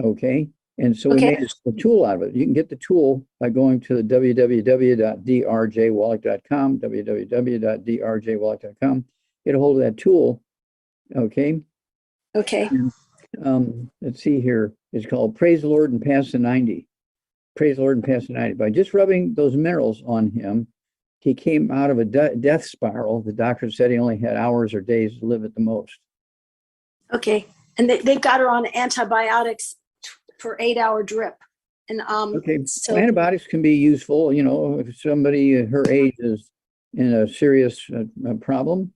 E: Okay. And so we
F: Okay.
E: made a tool out of it. You can get the tool by going to the www.drjwallach.com, www.drjwallach.com. Get a hold of that tool. Okay.
F: Okay.
E: Let's see here. It's called Praise the Lord and Pass the 90. Praise the Lord and Pass the 90. By just rubbing those minerals on him, he came out of a death spiral. The doctor said he only had hours or days to live at the most.
F: Okay. And they got her on antibiotics for 8-hour drip. And
E: Okay.
F: so
E: Antibiotics can be useful, you know, if somebody her age is in a serious problem,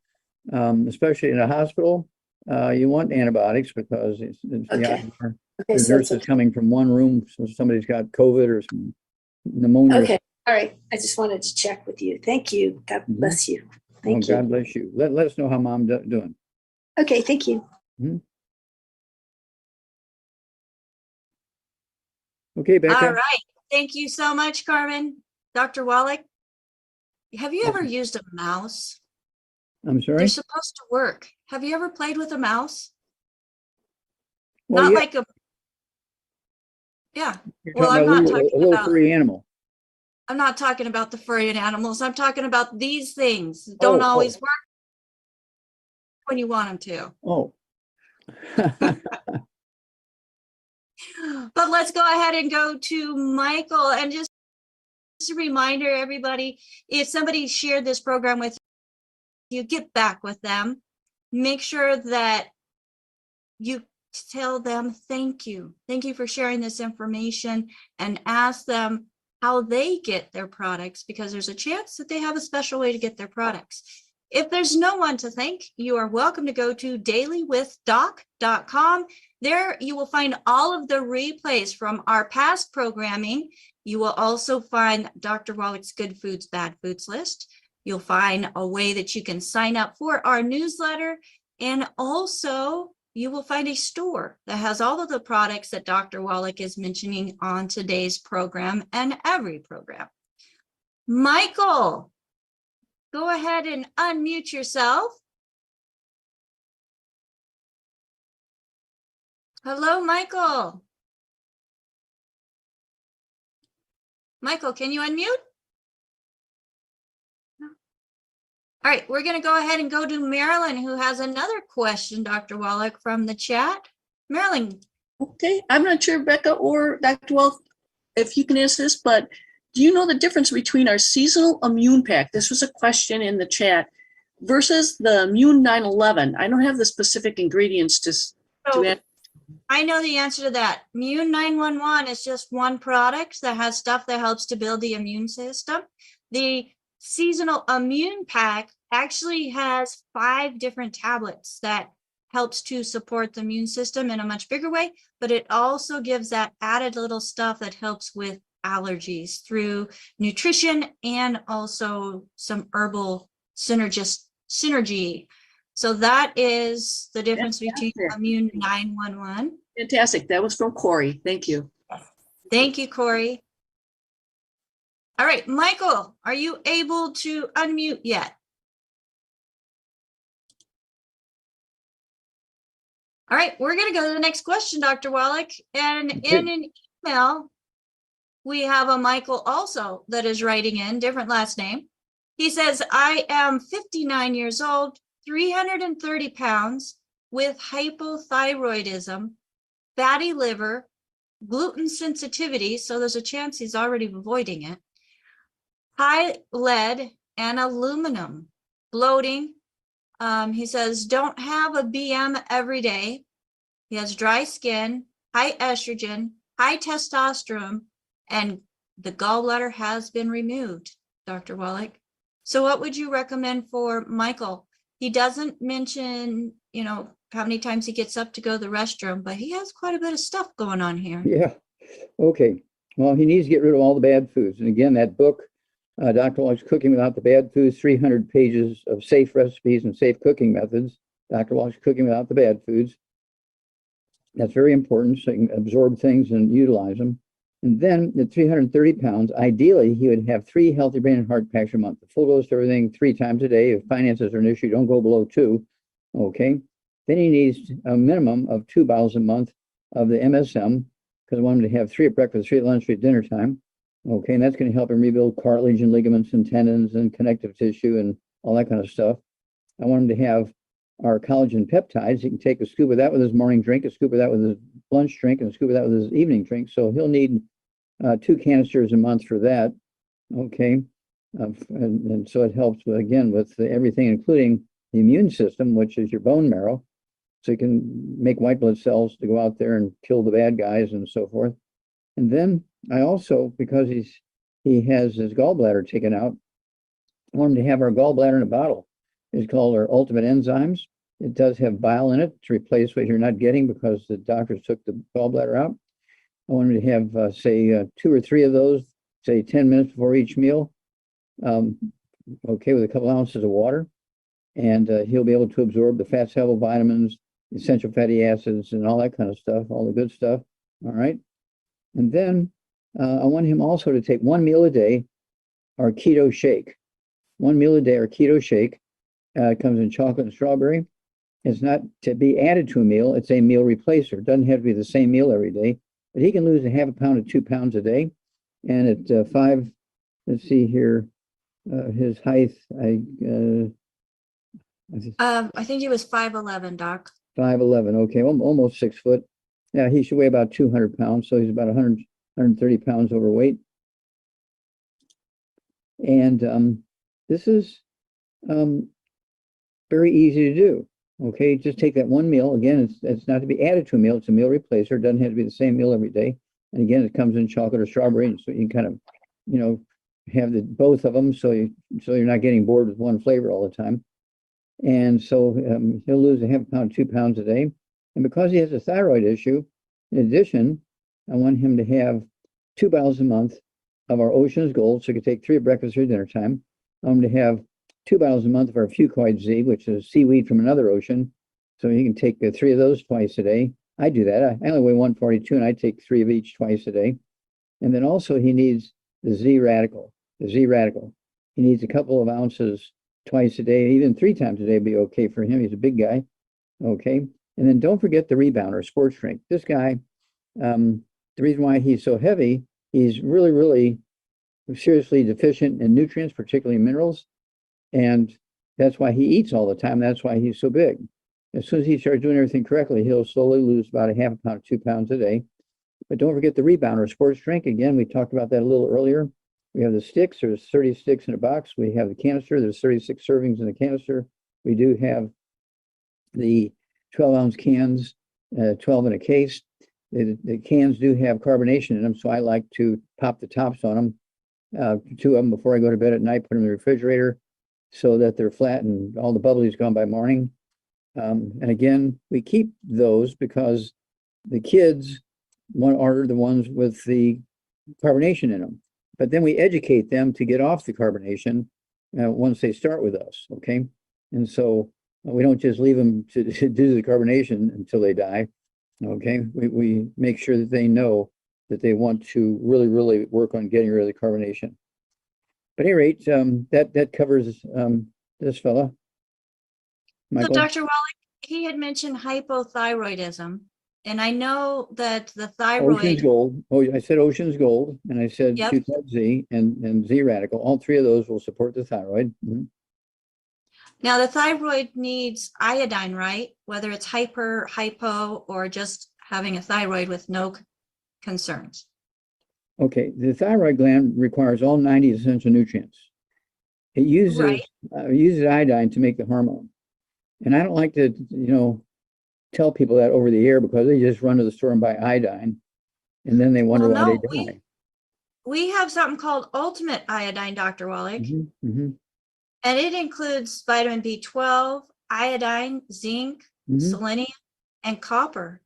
E: especially in a hospital. You want antibiotics because it's
F: Okay.
E: the
F: so
E: nurse is coming from one room, so somebody's got COVID or some pneumonia.
F: okay. All right. I just wanted to check with you. Thank you. God bless you. Thank you.
E: God bless you. Let us know how Mom's doing.
F: Okay. Thank you.
E: Okay, Becca.
A: All right. Thank you so much, Carmen. Dr. Wallach, have you ever used a mouse?
E: I'm sorry?
A: They're supposed to work. Have you ever played with a mouse?
E: Well,
A: Not
E: yeah.
A: like a, yeah.
E: You're
A: Well,
E: talking
A: I'm
E: about
A: not
E: a
A: talking
E: little
A: about,
E: furry animal.
A: I'm not talking about the furry animals. I'm talking about these things. Don't always work when you want them to.
E: Oh.
A: But let's go ahead and go to Michael. And just a reminder, everybody, if somebody shared this program with you, get back with them. Make sure that you tell them thank you. Thank you for sharing this information, and ask them how they get their products, because there's a chance that they have a special way to get their products. If there's no one to thank, you are welcome to go to DailywithDoc.com. There you will find all of the replays from our past programming. You will also find Dr. Wallach's Good Foods, Bad Foods list. You'll find a way that you can sign up for our newsletter. And also you will find a store that has all of the products that Dr. Wallach is mentioning on today's program and every program. Michael, go ahead and unmute yourself. Hello, Michael. Michael, can you unmute? All right, we're going to go ahead and go to Marilyn, who has another question, Dr. Wallach, from the chat. Marilyn.
D: Okay, I'm not sure, Becca or Dr. Wells, if you can answer this, but do you know the difference between our seasonal immune pack? This was a question in the chat versus the Immune 911. I don't have the specific ingredients to add.
A: I know the answer to that. Immune 911 is just one product that has stuff that helps to build the immune system. The seasonal immune pack actually has 5 different tablets that helps to support the immune system in a much bigger way, but it also gives that added little stuff that helps with allergies through nutrition and also some herbal synergy. So that is the difference between Immune 911.
D: Fantastic. That was from Corey. Thank you.
A: Thank you, Corey. All right, Michael, are you able to unmute yet? All right, we're going to go to the next question, Dr. Wallach. And in an email, we have a Michael also that is writing in, different last name. He says, I am 59 years old, 330 pounds, with hypothyroidism, fatty liver, gluten sensitivity, so there's a chance he's already avoiding it, high lead and aluminum, bloating. He says, don't have a BM every day. He has dry skin, high estrogen, high testosterone, and the gallbladder has been removed, Dr. Wallach. So what would you recommend for Michael? He doesn't mention, you know, how many times he gets up to go to the restroom, but he has quite a bit of stuff going on here.
E: Yeah. Okay. Well, he needs to get rid of all the bad foods. And again, that book, Dr. Wallach's Cooking Without the Bad Foods, 300 pages of safe recipes and safe cooking methods. Dr. Wallach's Cooking Without the Bad Foods. That's very important, so you can absorb things and utilize them. And then at 330 pounds, ideally, he would have 3 healthy brain and heart packs a month, the full dose of everything 3 times a day. If finances are an issue, don't go below 2. Okay. Then he needs a minimum of 2 bottles a month of the MSM, because I want him to have 3 at breakfast, 3 at lunch, 3 at dinner time. Okay. And that's going to help him rebuild cartilage and ligaments and tendons and connective tissue and all that kind of stuff. I want him to have our collagen peptides. He can take a scoop of that with his morning drink, a scoop of that with his lunch drink, and a scoop of that with his evening drink. So he'll need 2 canisters a month for that. Okay. And so it helps, again, with everything, including the immune system, which is your bone marrow. So you can make white blood cells to go out there and kill the bad guys and so forth. And then I also, because he has his gallbladder taken out, I want him to have our gallbladder in a bottle. It's called our Ultimate Enzymes. It does have bile in it to replace what you're not getting because the doctors took the gallbladder out. I want him to have, say, 2 or 3 of those, say 10 minutes before each meal. Okay, with a couple ounces of water. And he'll be able to absorb the fat soluble vitamins, essential fatty acids, and all that kind of stuff, all the good stuff. All right. And then I want him also to take 1 meal a day, our keto shake. 1 meal a day, our keto shake. It comes in chocolate and strawberry. It's not to be added to a meal. It's a meal replacer. It doesn't have to be the same meal every day, but he can lose a half a pound to 2 pounds a day. And at 5, let's see here, his height, I
A: think he was 5'11", Doc.
E: 5'11", okay, almost 6 foot. Yeah, he should weigh about 200 pounds, so he's about 130 pounds overweight. And this is very easy to do. Okay, just take that 1 meal. Again, it's not to be added to a meal. It's a meal replacer. It doesn't have to be the same meal every day. And again, it comes in chocolate or strawberry, and so you can kind of, have both of them, so you're not getting bored with one flavor all the time. And so he'll lose a half pound, 2 pounds a day. And because he has a thyroid issue, in addition, I want him to have 2 bottles a month of our Ocean's Gold, so he can take 3 at breakfast or dinner time. I want him to have 2 bottles a month of our Fucoid Z, which is seaweed from another ocean. So he can take 3 of those twice a day. I do that. I only weigh 142, and I take 3 of each twice a day. And then also he needs the Z Radical. He needs a couple of ounces twice a day, even 3 times a day would be okay for him. He's a big guy. Okay. And then don't forget the Rebounder sports drink. This guy, the reason why he's so heavy, he's really, really seriously deficient in nutrients, particularly minerals. And that's why he eats all the time. That's why he's so big. As soon as he starts doing everything correctly, he'll slowly lose about a half a pound, 2 pounds a day. But don't forget the Rebounder sports drink. Again, we talked about that a little earlier. We have the sticks. There's 30 sticks in a box. We have the canister. There's 36 servings in the canister. We do have the 12-ounce cans, 12 in a case. The cans do have carbonation in them, so I like to pop the tops on them, 2 of them before I go to bed at night, put them in the refrigerator so that they're flat and all the bubbly's gone by morning. And again, we keep those because the kids are the ones with the carbonation in them. But then we educate them to get off the carbonation once they start with us, okay? And so we don't just leave them to do the carbonation until they die, okay? We make sure that they know that they want to really, really work on getting rid of the carbonation. But at any rate, that covers this fella. Michael?
A: So Dr. Wallach, he had mentioned hypothyroidism. And I know that the thyroid.
E: Ocean's Gold. Oh, I said Ocean's Gold, and I said
A: Yep.
E: Fucoid Z and Z Radical. All 3 of those will support the thyroid. Mm-hmm.
A: Now the thyroid needs iodine, right? Whether it's hypo, or just having a thyroid with no concerns.
E: Okay, the thyroid gland requires all 90 essential nutrients. It uses iodine to make the hormone. And I don't like to, tell people that over the air because they just run to the store and buy iodine, and then they wonder why they die.
A: We have something called Ultimate Iodine, Dr. Wallach,
E: Mm-hmm, mm-hmm.
A: and it includes vitamin B12, iodine, zinc, selenium, and copper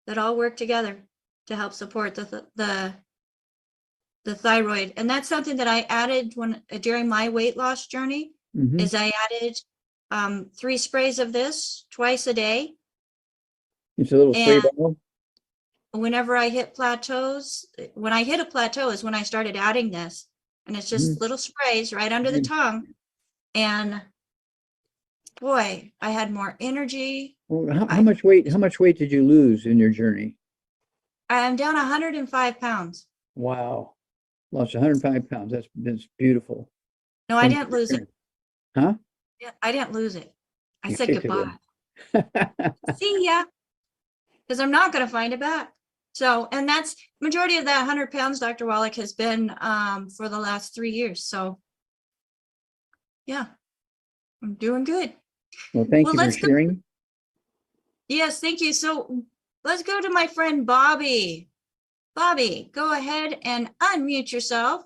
A: that all work together to help support the thyroid. And that's something that I added during my weight loss journey. Is I added 3 sprays of this twice a day.
E: It's a little spray bottle.
A: whenever I hit plateaus, when I hit a plateau is when I started adding this. And it's just little sprays right under the tongue. And boy, I had more energy.
E: Well, how much weight did you lose in your journey?
A: I'm down 105 pounds.
E: Wow. Lost 105 pounds. That's beautiful.
A: No, I didn't lose it.
E: Huh?
A: Yeah, I didn't lose it. I
E: You
A: said
E: kicked it
A: goodbye. See ya. Because I'm not going to find it back. So, and that's majority of that 100 pounds, Dr. Wallach, has been for the last 3 years. So, yeah, I'm doing good.
E: Well, thank you for
A: let's go.
E: sharing.
A: Yes, thank you. So let's go to my friend Bobby. Bobby, go ahead and unmute yourself.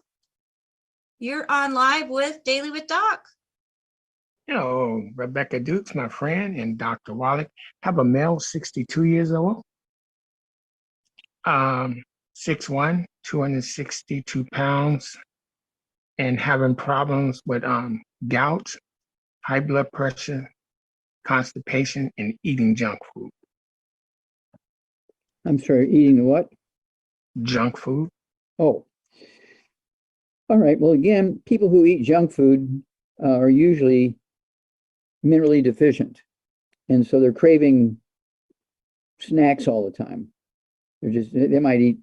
A: You're on live with Daily with Doc.
G: Hello, Rebecca Dukes, my friend, and Dr. Wallach. Have a male, 62 years old, 6'1", 262 pounds, and having problems with gout, high blood pressure, constipation, and eating junk food.
E: I'm sorry, eating what?
G: Junk food.
E: Oh. All right. Well, again, people who eat junk food are usually minerally deficient. And so they're craving snacks all the time. They might eat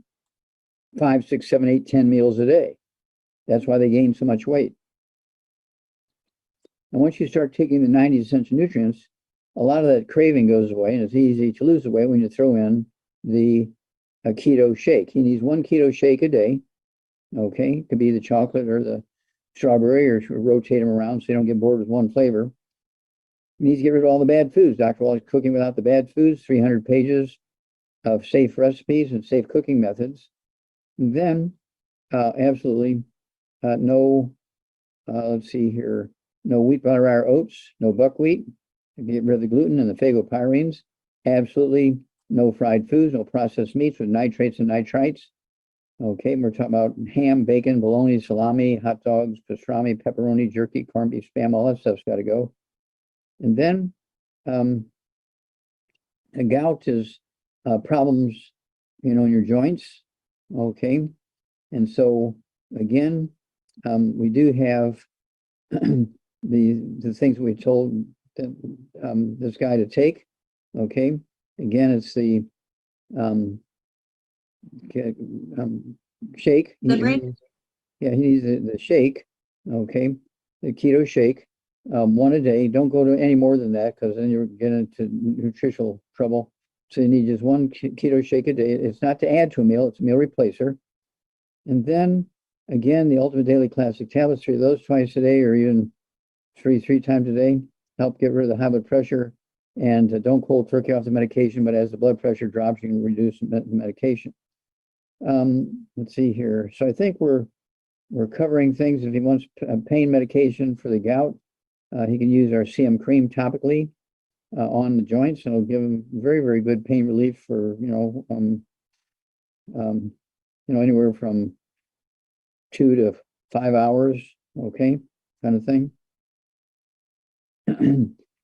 E: 5, 6, 7, 8, 10 meals a day. That's why they gain so much weight. And once you start taking the 90 essential nutrients, a lot of that craving goes away, and it's easy to lose the weight when you throw in the keto shake. He needs 1 keto shake a day. Okay, it could be the chocolate or the strawberry, or rotate them around so you don't get bored with one flavor. He needs to get rid of all the bad foods. Dr. Wallach's Cooking Without the Bad Foods, 300 pages of safe recipes and safe cooking methods. And then absolutely no, let's see here, no wheat, butter, or oats, no buckwheat, get rid of the gluten and the phagopyrenes. Absolutely no fried foods, no processed meats with nitrates and nitrites. Okay, we're talking about ham, bacon, bologna, salami, hot dogs, pastrami, pepperoni, jerky, corned beef, spam, all that stuff's got to go. And then the gout is problems, in your joints. Okay, and so again, we do have the things we told this guy to take. Okay, again, it's the shake. He needs the shake. Okay, the keto shake, 1 a day. Don't go to any more than that, because then you're getting into nutritional trouble. So you need just 1 keto shake a day. It's not to add to a meal; it's a meal replacer. And then again, the Ultimate Daily Classic tablets, 3 of those twice a day, or even three times a day, help get rid of the high blood pressure. And don't cold turkey off the medication, but as the blood pressure drops, you can reduce the medication. Let's see here. So I think we're covering things. If he wants pain medication for the gout, he can use our CM cream topically on the joints, and it'll give him very, very good pain relief for anywhere from 2 to 5 hours. Okay, kind of thing.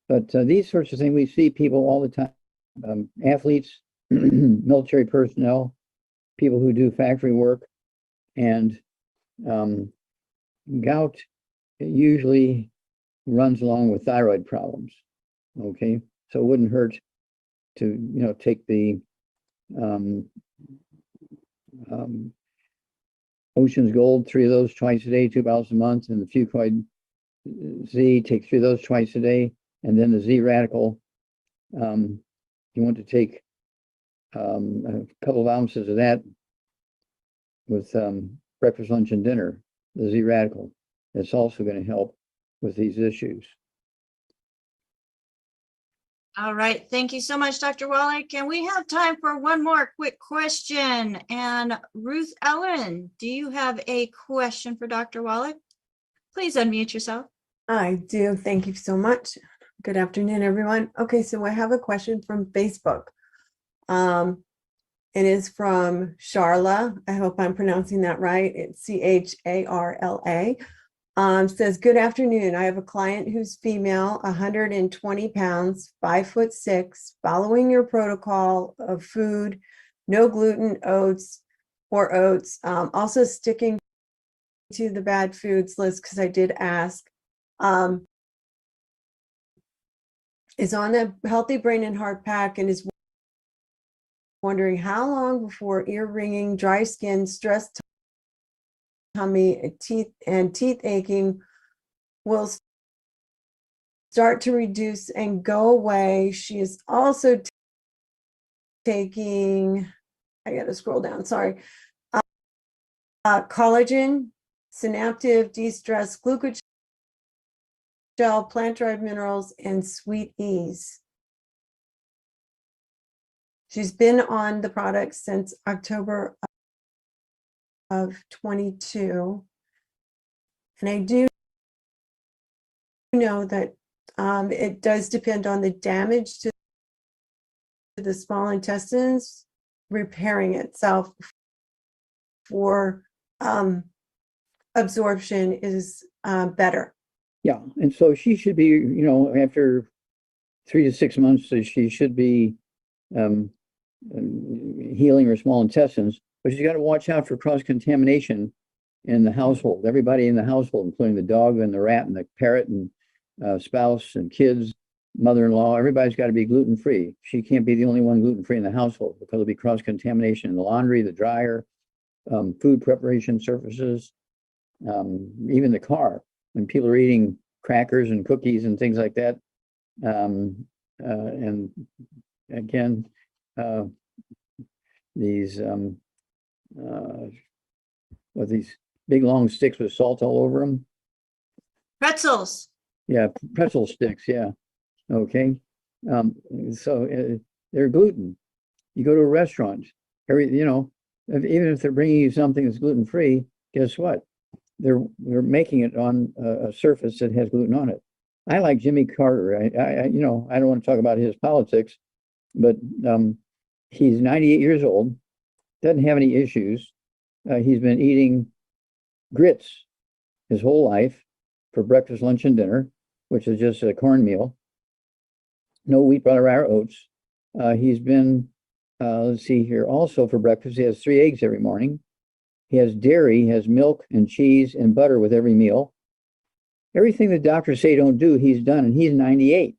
E: But these sorts of things, we see people all the time, athletes, military personnel, people who do factory work, and gout usually runs along with thyroid problems. Okay, so it wouldn't hurt to take the Ocean's Gold, 3 of those twice a day, 2 bottles a month, and the Fucoid Z, take 3 of those twice a day, and then the Z Radical. You want to take a couple of ounces of that with breakfast, lunch, and dinner, the Z Radical. It's also going to help with these issues.
A: All right. Thank you so much, Dr. Wallach. And we have time for one more quick question. And Ruth Ellen, do you have a question for Dr. Wallach? Please unmute yourself.
C: I do. Thank you so much. Good afternoon, everyone. Okay, so I have a question from Facebook. It is from Charla. I hope I'm pronouncing that right. It's CHARLA. Says, good afternoon. I have a client who's female, 120 pounds, 5'6", following your protocol of food, no gluten oats or oats. Also sticking to the bad foods list, because I did ask, is on the Healthy Brain and Heart Pack, and is wondering how long before ear ringing, dry skin, stress tummy, teeth aching will start to reduce and go away. She is also taking, I got to scroll down, sorry, collagen, synaptive, de-stress, glucogel, plant-derived minerals, and sweet ease. She's been on the product since October of 22. And I do know that it does depend on the damage to the small intestines repairing itself for absorption is better.
E: Yeah, and so she should be, after 3 to 6 months, she should be healing her small intestines, but she's got to watch out for cross-contamination in the household. Everybody in the household, including the dog and the rat and the parrot and spouse and kids, mother-in-law, everybody's got to be gluten-free. She can't be the only one gluten-free in the household, because there'll be cross-contamination in the laundry, the dryer, food preparation surfaces, even the car. When people are eating crackers and cookies and things like that. And again, these these big long sticks with salt all over them.
A: Pretzels.
E: Yeah, pretzel sticks. Yeah. Okay. So they're gluten. You go to a restaurant, even if they're bringing you something that's gluten-free, guess what? They're making it on a surface that has gluten on it. I like Jimmy Carter. I don't want to talk about his politics, but he's 98 years old, doesn't have any issues. He's been eating grits his whole life for breakfast, lunch, and dinner, which is just a cornmeal. No wheat, butter, or oats. He's been, let's see here, also for breakfast, he has 3 eggs every morning. He has dairy, he has milk and cheese and butter with every meal. Everything the doctors say don't do, he's done, and he's 98.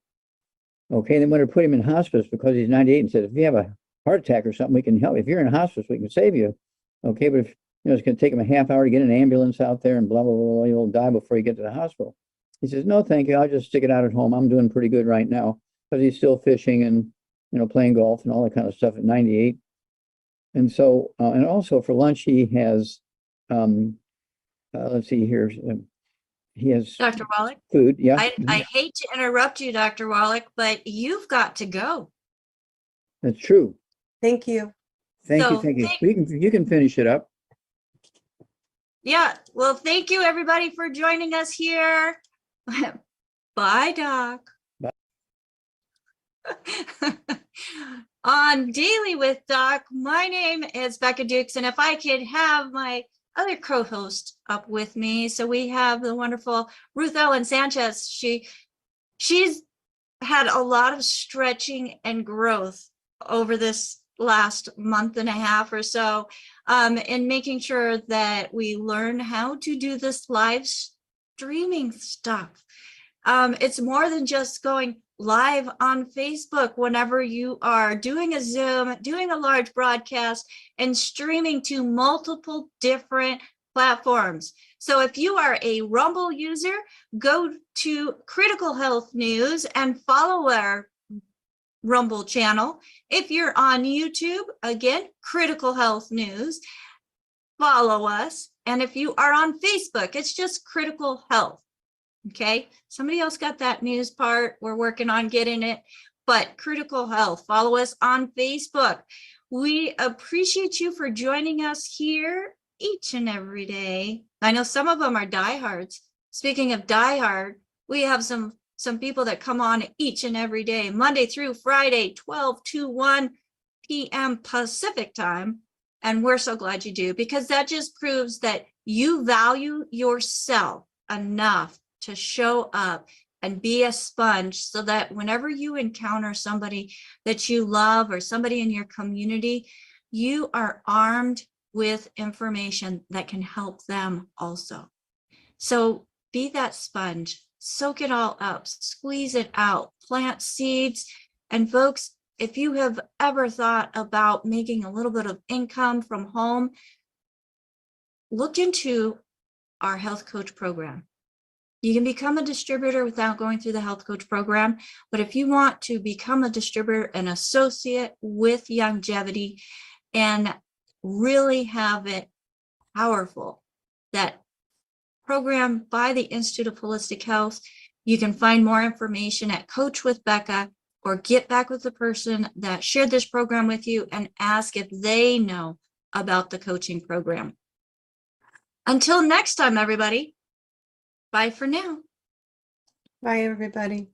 E: Okay, they want to put him in hospice because he's 98 and said, if you have a heart attack or something, we can help. If you're in hospice, we can save you. Okay, but if it's going to take him a half hour to get an ambulance out there and blah, blah, blah, you'll die before you get to the hospital. He says, no, thank you. I'll just stick it out at home. I'm doing pretty good right now, because he's still fishing and, playing golf and all that kind of stuff at 98. And so, and also for lunch, he has, let's see here. He has
A: Dr. Wallach.
E: Food. Yeah.
A: I hate to interrupt you, Dr. Wallach, but you've got to go.
E: That's true.
C: Thank you.
E: Thank you. You can finish it up.
A: Yeah. Well, thank you, everybody, for joining us here. Bye, Doc.
E: Bye.
A: On Daily with Doc, my name is Becca Dukes, and if I could have my other co-host up with me. So we have the wonderful Ruth Ellen Sanchez. She's had a lot of stretching and growth over this last month and a half or so, in making sure that we learn how to do this live streaming stuff. It's more than just going live on Facebook whenever you are doing a Zoom, doing a large broadcast, and streaming to multiple different platforms. So if you are a Rumble user, go to Critical Health News and follow our Rumble channel. If you're on YouTube, again, Critical Health News, follow us. And if you are on Facebook, it's just Critical Health. Okay, somebody else got that news part. We're working on getting it, but Critical Health, follow us on Facebook. We appreciate you for joining us here each and every day. I know some of them are diehards. Speaking of diehard, we have some people that come on each and every day, Monday through Friday, 12 to 1 p.m. Pacific time. And we're so glad you do, because that just proves that you value yourself enough to show up and be a sponge, so that whenever you encounter somebody that you love or somebody in your community, you are armed with information that can help them also. So be that sponge, soak it all up, squeeze it out, plant seeds. And folks, if you have ever thought about making a little bit of income from home, look into our health coach program. You can become a distributor without going through the health coach program. But if you want to become a distributor, an associate with longevity, and really have it powerful, that program by the Institute of Holistic Health, you can find more information at Coach with Becca, or get back with the person that shared this program with you and ask if they know about the coaching program. Until next time, everybody. Bye for now.
C: Bye, everybody.